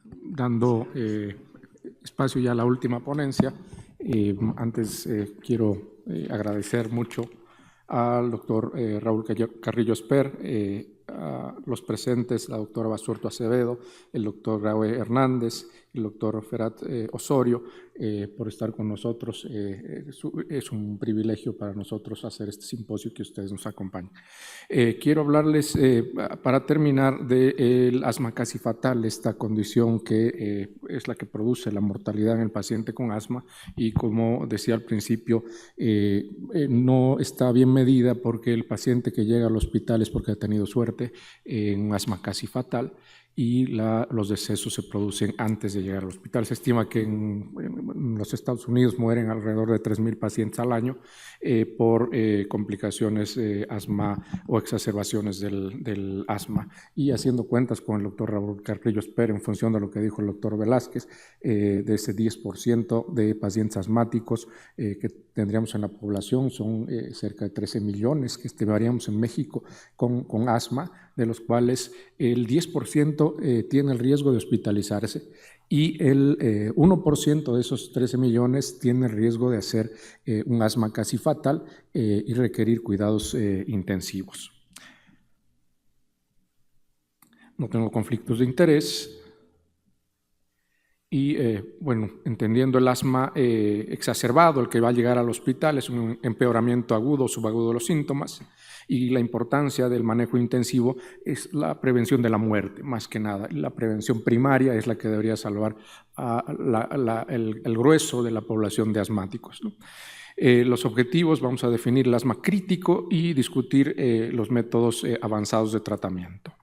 dando espacio ya a la última ponencia, antes quiero agradecer mucho al doctor Raúl Carrillo Esper, a los presentes, la doctora Basurto Acevedo, el doctor Raúl Hernández, el doctor Ferat Osorio, por estar con nosotros. Es un privilegio para nosotros hacer este simposio que ustedes nos acompañen. Quiero hablarles, para terminar, del asma casi fatal, esta condición que es la que produce la mortalidad en el paciente con asma y, como decía al principio, no está bien medida porque el paciente que llega al hospital es porque ha tenido suerte en un asma casi fatal y los decesos se producen antes de llegar al hospital. Se estima que en los Estados Unidos mueren alrededor de 3.000 pacientes al año por complicaciones de asma o exacerbaciones del asma. Y haciendo cuentas con el doctor Raúl Carrillo Esper, en función de lo que dijo el doctor Velázquez, de ese 10% de pacientes asmáticos que tendríamos en la población, son cerca de 13 millones que estimaríamos en México con asma, de los cuales el 10% tiene el riesgo de hospitalizarse y el 1% de esos 13 millones tiene el riesgo de hacer un asma casi fatal y requerir cuidados intensivos. No tengo conflictos de interés. Y bueno, entendiendo el asma exacerbado, el que va a llegar al hospital, es un empeoramiento agudo o subagudo de los síntomas, y la importancia del manejo intensivo es la prevención de la muerte, más que nada. La prevención primaria es la que debería salvar el grueso de la población de asmáticos, ¿no? Los objetivos: vamos a definir el asma crítico y discutir los métodos avanzados de tratamiento.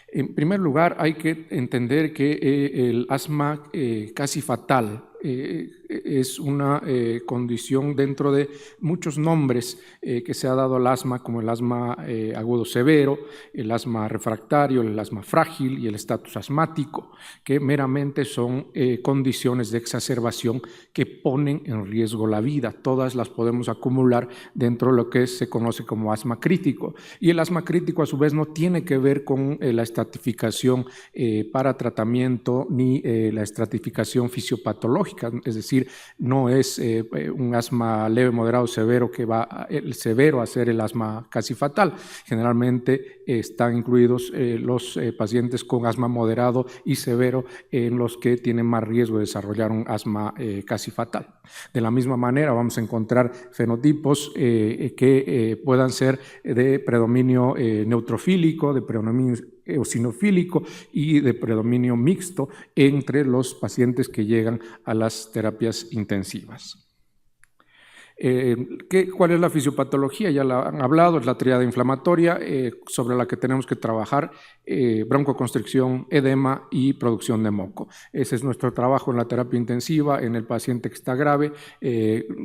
En primer lugar, hay que entender que el asma casi fatal es una condición dentro de muchos nombres que se ha dado al asma, como el asma agudo severo, el asma refractario, el asma frágil y el estatus asmático, que meramente son condiciones de exacerbación que ponen en riesgo la vida. Todas las podemos acumular dentro de lo que se conoce como asma crítico. Y el asma crítico, a su vez, no tiene que ver con la estratificación para tratamiento ni la estratificación fisiopatológica. Es decir, no es un asma leve, moderado, severo que va el severo a ser el asma casi fatal. Generalmente están incluidos los pacientes con asma moderado y severo, en los que tienen más riesgo de desarrollar un asma casi fatal. De la misma manera, vamos a encontrar fenotipos que puedan ser de predominio neutrofílico, de predominio eosinofílico y de predominio mixto entre los pacientes que llegan a las terapias intensivas. ¿Cuál es la fisiopatología? Ya la han hablado, es la tríada inflamatoria sobre la que tenemos que trabajar: broncoconstricción, edema y producción de moco. Ese es nuestro trabajo en la terapia intensiva en el paciente que está grave: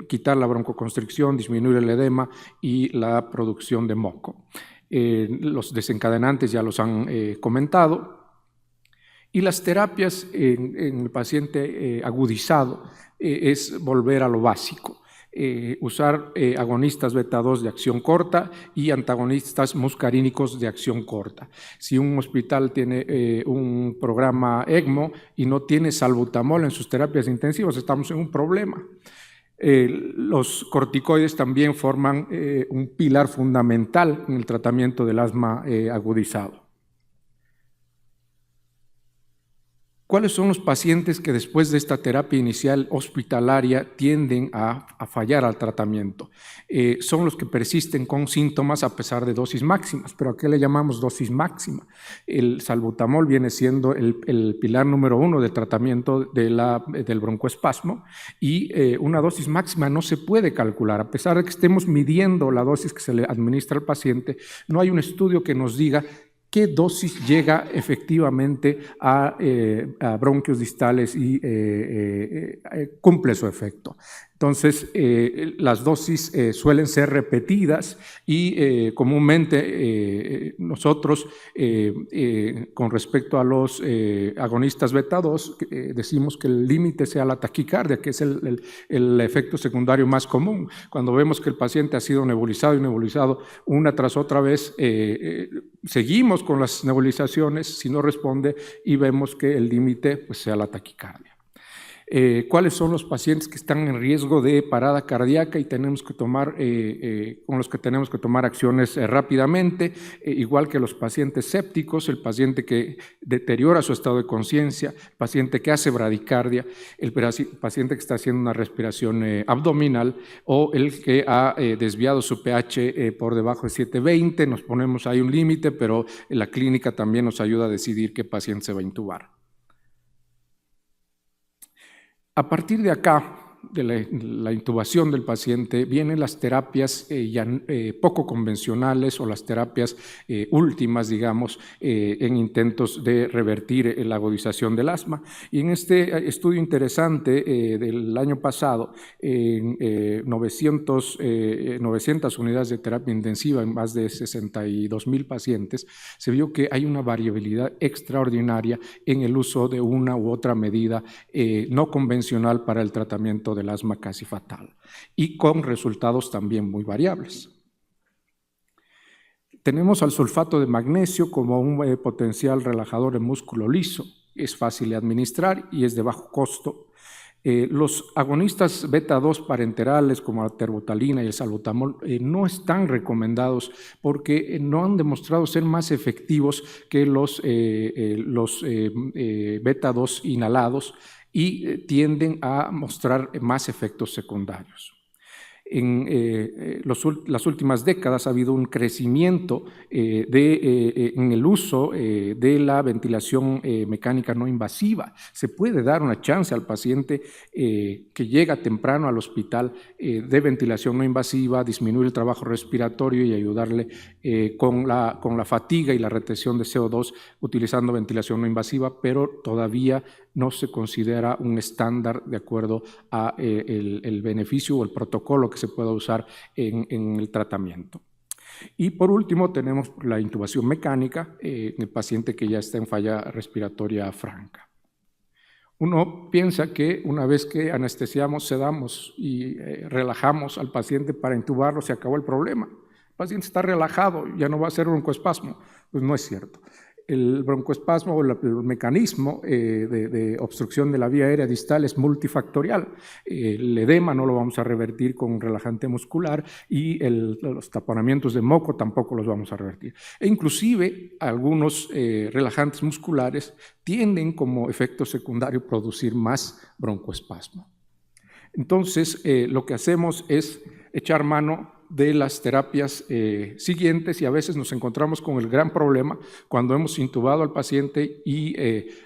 quitar la broncoconstricción, disminuir el edema y la producción de moco. Los desencadenantes ya los han comentado. Y las terapias en el paciente agudizado es volver a lo básico. Usar agonistas beta-2 de acción corta y antagonistas muscarínicos de acción corta. Si un hospital tiene un programa ECMO y no tiene salbutamol en sus terapias intensivas, estamos en un problema. Los corticoides también forman un pilar fundamental en el tratamiento del asma agudizado. ¿Cuáles son los pacientes que después de esta terapia inicial hospitalaria tienden a fallar al tratamiento? Son los que persisten con síntomas a pesar de dosis máximas. ¿Pero a qué le llamamos dosis máxima? El salbutamol viene siendo el pilar número 1 del tratamiento del broncoespasmo, y una dosis máxima no se puede calcular. A pesar de que estemos midiendo la dosis que se le administra al paciente, no hay un estudio que nos diga qué dosis llega efectivamente a bronquios distales y cumple su efecto. Entonces, las dosis suelen ser repetidas y comúnmente nosotros, con respecto a los agonistas beta-2, decimos que el límite sea la taquicardia, que es el efecto secundario más común. Cuando vemos que el paciente ha sido nebulizado y nebulizado una tras otra vez, seguimos con las nebulizaciones si no responde y vemos que el límite pues, sea la taquicardia. ¿Cuáles son los pacientes que están en riesgo de parada cardíaca y tenemos que tomar, con los que tenemos que tomar acciones rápidamente? Igual que los pacientes sépticos, el paciente que deteriora su estado de conciencia, el paciente que hace bradicardia, el paciente que está haciendo una respiración abdominal o el que ha desviado su pH por debajo de 720. Nos ponemos ahí un límite, pero la clínica también nos ayuda a decidir qué paciente se va a intubar. A partir de acá, de la intubación del paciente, vienen las terapias poco convencionales o las terapias últimas, digamos, en intentos de revertir la agudización del asma. Y en este estudio interesante del año pasado, en 900 unidades de terapia intensiva en más de 62,000 pacientes, se vio que hay una variabilidad extraordinaria en el uso de una u otra medida no convencional para el tratamiento del asma casi fatal y con resultados también muy variables. Tenemos al sulfato de magnesio como un potencial relajador en músculo liso, es fácil de administrar y es de bajo costo. Los agonistas beta-2 parenterales como la terbutalina y el salbutamol no están recomendados porque no han demostrado ser más efectivos que los beta-2 inhalados y tienden a mostrar más efectos secundarios. En las últimas décadas ha habido un crecimiento en el uso de la ventilación mecánica no invasiva. Se puede dar una chance al paciente que llega temprano al hospital de ventilación no invasiva, disminuir el trabajo respiratorio y ayudarle con la fatiga y la retención de CO2 utilizando ventilación no invasiva, pero todavía no se considera un estándar de acuerdo a el beneficio o el protocolo que se pueda usar en el tratamiento. Y por último tenemos la intubación mecánica en el paciente que ya está en falla respiratoria franca. Uno piensa que una vez que anestesiamos, sedamos y relajamos al paciente para intubarlo, se acabó el problema. El paciente está relajado, ya no va a ser broncoespasmo. Pues no es cierto. El broncoespasmo o el mecanismo de obstrucción de la vía aérea distal es multifactorial. El edema no lo vamos a revertir con un relajante muscular y los taponamientos de moco tampoco los vamos a revertir. E inclusive algunos relajantes musculares tienden como efecto secundario producir más broncoespasmo. Entonces, lo que hacemos es echar mano de las terapias siguientes y a veces nos encontramos con el gran problema cuando hemos intubado al paciente y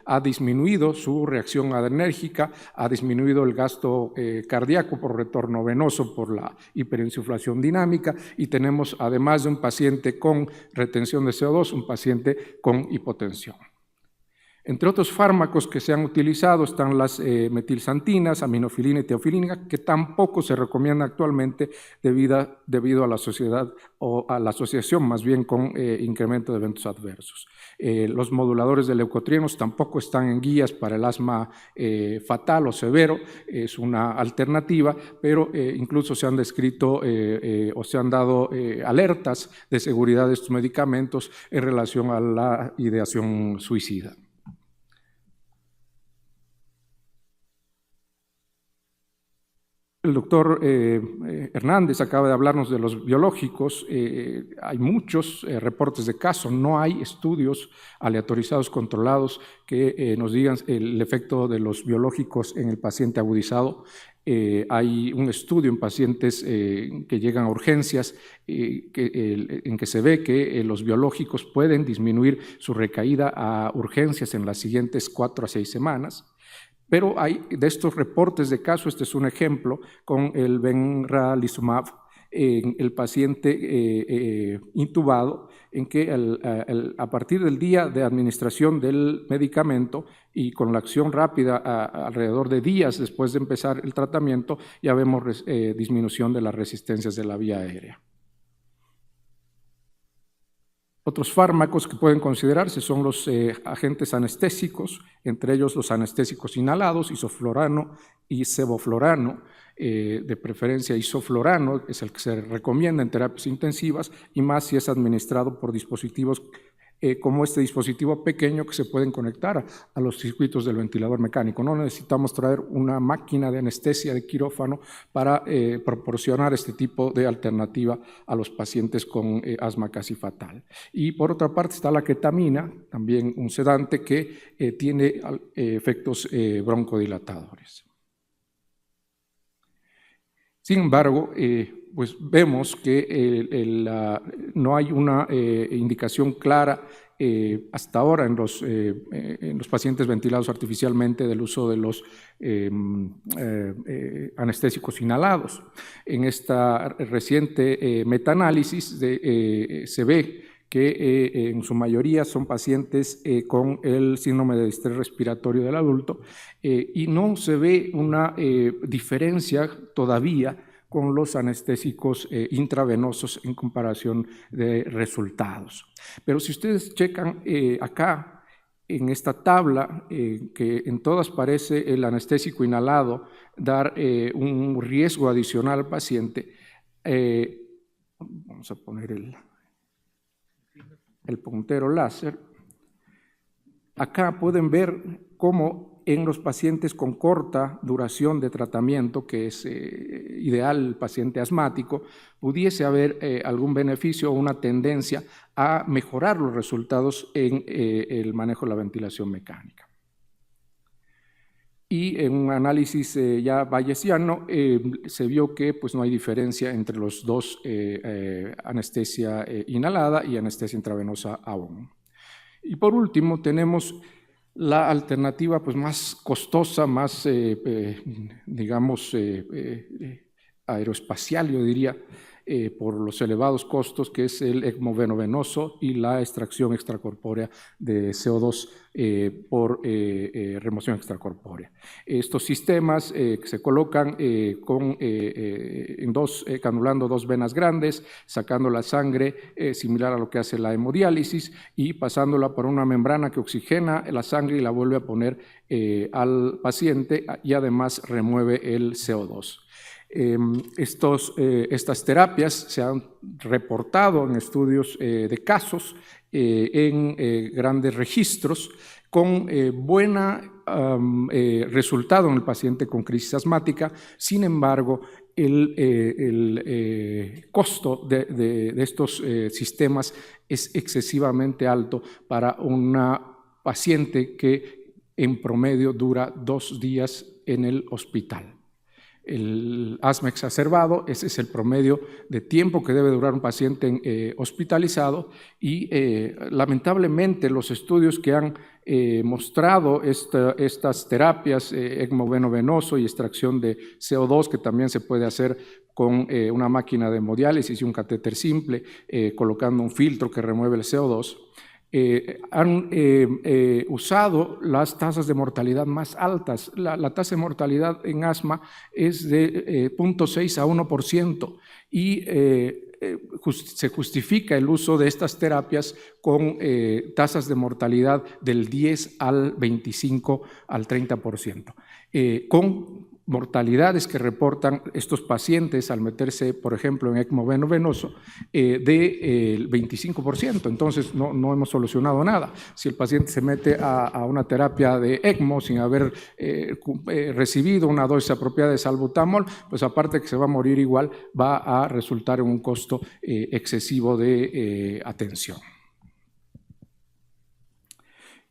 ha disminuido su reacción adrenérgica, ha disminuido el gasto cardíaco por retorno venoso por la hiperinsuflación dinámica y tenemos además de un paciente con retención de CO2, un paciente con hipotensión. Entre otros fármacos que se han utilizado están las metilsantinas, aminofilina y teofilina, que tampoco se recomienda actualmente debido a la sociedad o a la asociación más bien con incremento de eventos adversos. Los moduladores de leucotrienos tampoco están en guías para el asma fatal o severo, es una alternativa, pero incluso se han descrito o se han dado alertas de seguridad de estos medicamentos en relación a la ideación suicida. El doctor Hernández acaba de hablarnos de los biológicos. Hay muchos reportes de casos, no hay estudios aleatorizados controlados que nos digan el efecto de los biológicos en el paciente agudizado. Hay un estudio en pacientes que llegan a urgencias en que se ve que los biológicos pueden disminuir su recaída a urgencias en las siguientes 4 a 6 semanas. Pero hay de estos reportes de caso, este es un ejemplo, con el benralizumab en el paciente intubado, en que a partir del día de administración del medicamento y con la acción rápida alrededor de días después de empezar el tratamiento, ya vemos disminución de las resistencias de la vía aérea. Otros fármacos que pueden considerarse son los agentes anestésicos, entre ellos los anestésicos inhalados, isoflorano y sevoflorano, de preferencia isoflorano, es el que se recomienda en terapias intensivas, y más si es administrado por dispositivos como este dispositivo pequeño que se pueden conectar a los circuitos del ventilador mecánico. No necesitamos traer una máquina de anestesia de quirófano para proporcionar este tipo de alternativa a los pacientes con asma casi fatal. Y por otra parte está la ketamina, también un sedante que tiene efectos broncodilatadores. Sin embargo, pues vemos que no hay una indicación clara hasta ahora en los pacientes ventilados artificialmente del uso de los anestésicos inhalados. En esta reciente metaanálisis se ve que en su mayoría son pacientes con el síndrome de distrés respiratorio del adulto y no se ve una diferencia todavía con los anestésicos intravenosos en comparación de resultados. Pero si ustedes checan acá en esta tabla, que en todas parece el anestésico inhalado dar un riesgo adicional al paciente, vamos a poner el puntero láser. Acá pueden ver cómo en los pacientes con corta duración de tratamiento, que es ideal el paciente asmático, pudiese haber algún beneficio o una tendencia a mejorar los resultados en el manejo de la ventilación mecánica. Y en un análisis ya bayesiano se vio que pues, no hay diferencia entre los dos anestesia inhalada y anestesia intravenosa aún. Y por último tenemos la alternativa pues, más costosa, más digamos aeroespacial, yo diría, por los elevados costos, que es el ECMO venovenoso y la extracción extracorpórea de CO2 por remoción extracorpórea. Estos sistemas que se colocan canulando dos venas grandes, sacando la sangre similar a lo que hace la hemodiálisis y pasándola por una membrana que oxigena la sangre y la vuelve a poner al paciente y además remueve el CO2. Estas terapias se han reportado en estudios de casos en grandes registros con buen resultado en el paciente con crisis asmática. Sin embargo, el costo de estos sistemas es excesivamente alto para una paciente que en promedio dura 2 días en el hospital. El asma exacerbado, ese es el promedio de tiempo que debe durar un paciente hospitalizado y lamentablemente los estudios que han mostrado estas terapias, ECMO venovenoso y extracción de CO2, que también se puede hacer con una máquina de hemodiálisis y un catéter simple, colocando un filtro que remueve el CO2, han usado las tasas de mortalidad más altas. La tasa de mortalidad en asma es de 0.6 a 1% y se justifica el uso de estas terapias con tasas de mortalidad del 10 al 25 al 30%, con mortalidades que reportan estos pacientes al meterse, por ejemplo, en ECMO venovenoso, del 25%. Entonces, no hemos solucionado nada. Si el paciente se mete a una terapia de ECMO sin haber recibido una dosis apropiada de salbutamol, pues aparte que se va a morir igual, va a resultar en un costo excesivo de atención.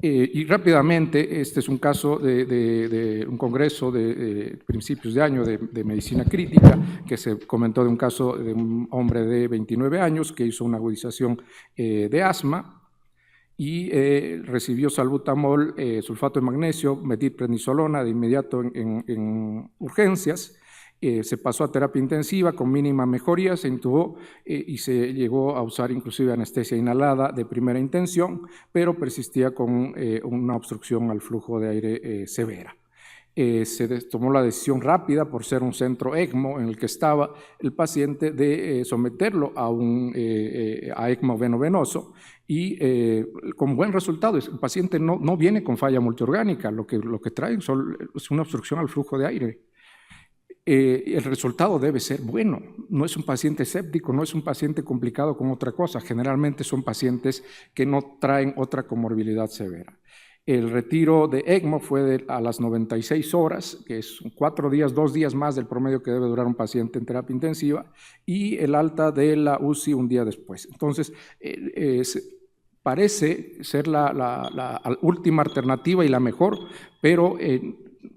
Y rápidamente, este es un caso de un congreso de principios de año de medicina crítica, que se comentó de un caso de un hombre de 29 años que hizo una agudización de asma y recibió salbutamol, sulfato de magnesio, metilprednisolona de inmediato en urgencias. Se pasó a terapia intensiva con mínima mejoría, se intubó y se llegó a usar inclusive anestesia inhalada de primera intención, pero persistía con una obstrucción al flujo de aire severa. Se tomó la decisión rápida, por ser un centro ECMO en el que estaba el paciente, de someterlo a ECMO veno-venoso, y con buen resultado. El paciente no viene con falla multiorgánica, lo que trae es una obstrucción al flujo de aire. El resultado debe ser bueno. No es un paciente séptico, no es un paciente complicado con otra cosa. Generalmente son pacientes que no traen otra comorbilidad severa. El retiro de ECMO fue a las 96 horas, que es 4 días, 2 días más del promedio que debe durar un paciente en terapia intensiva, y el alta de la UCI un día después. Entonces, parece ser la última alternativa y la mejor, pero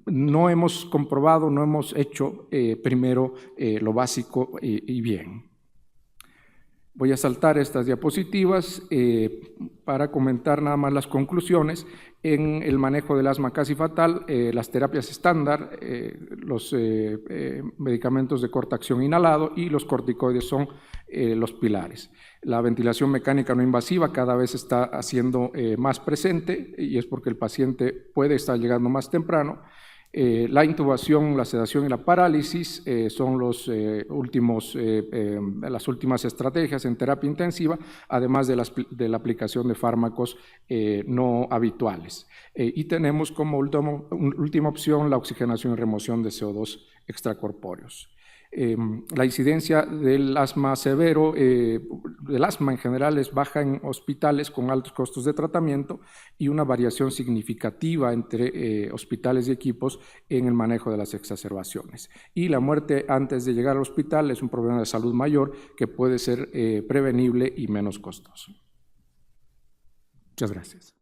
no hemos comprobado, no hemos hecho primero lo básico y bien. Voy a saltar estas diapositivas para comentar nada más las conclusiones. En el manejo del asma casi fatal, las terapias estándar, los medicamentos de corta acción inhalado y los corticoides son los pilares. La ventilación mecánica no invasiva cada vez está haciendo más presente, y es porque el paciente puede estar llegando más temprano. La intubación, la sedación y la parálisis son las últimas estrategias en terapia intensiva, además de la aplicación de fármacos no habituales. Y tenemos como última opción la oxigenación y remoción de CO2 extracorpóreos. La incidencia del asma severo, del asma en general, es baja en hospitales con altos costos de tratamiento y una variación significativa entre hospitales y equipos en el manejo de las exacerbaciones. Y la muerte antes de llegar al hospital es un problema de salud mayor que puede ser prevenible y menos costoso. Muchas gracias.